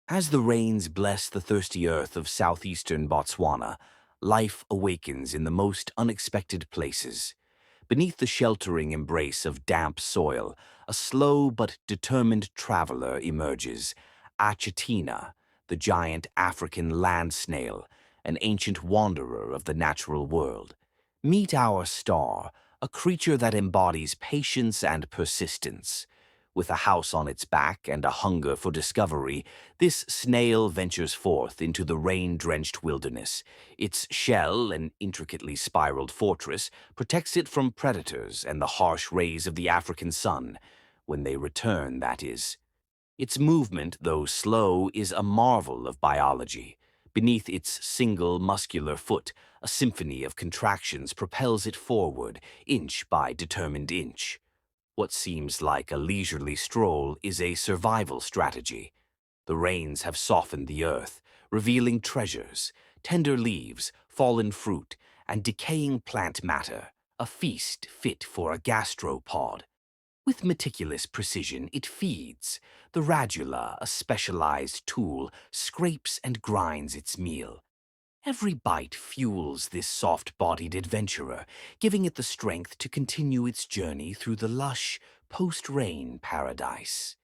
As the rains bless the thirsty earth of southeastern Botswana, life awakens in the most unexpected places. Beneath the sheltering embrace of damp soil, a slow but determined traveler emerges, Achatina, the giant African land snail, an ancient wanderer of the natural world. Meet our star, a creature that embodies patience and persistence. With a house on its back and a hunger for discovery, this snail ventures forth into the rain-drenched wilderness. Its shell, an intricately spiraled fortress, protects it from predators and the harsh rays of the African sun. When they return, that is. Its movement, though slow, is a marvel of biology. Beneath its single muscular foot, a symphony of contractions propels it forward, inch by determined inch. What seems like a leisurely stroll is a survival strategy. The rains have softened the earth, revealing treasures, tender leaves, fallen fruit, and decaying plant matter, a feast fit for a gastropod. With meticulous precision, it feeds. The radula, a specialized tool, scrapes and grinds its meal. Every bite fuels this soft-bodied adventurer, giving it the strength to continue its journey through the lush, post-rain paradise.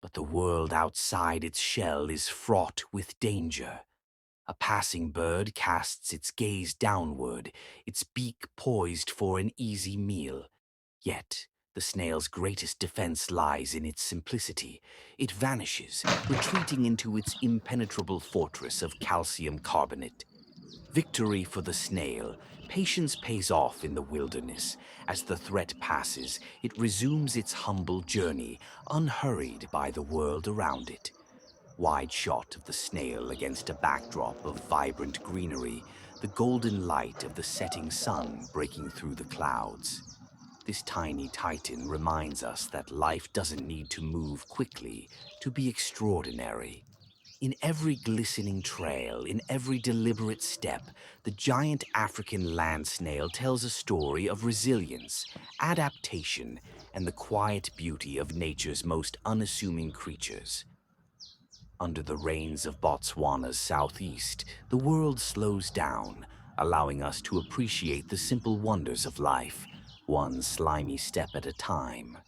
But the world outside its shell is fraught with danger. A passing bird casts its gaze downward, its beak poised for an easy meal. Yet, the snail's greatest defense lies in its simplicity. It vanishes, retreating into its impenetrable fortress of calcium carbonate. Victory for the snail. Patience pays off in the wilderness. As the threat passes, it resumes its humble journey, unhurried by the world around it. Wide shot of the snail against a backdrop of vibrant greenery, the golden light of the setting sun breaking through the clouds. This tiny titan reminds us that life doesn't need to move quickly to be extraordinary. In every glistening trail, in every deliberate step, the giant African land snail tells a story of resilience, adaptation, and the quiet beauty of nature's most unassuming creatures. Under the rains of Botswana's southeast, the world slows down, allowing us to appreciate the simple wonders of life, one slimy step at a time.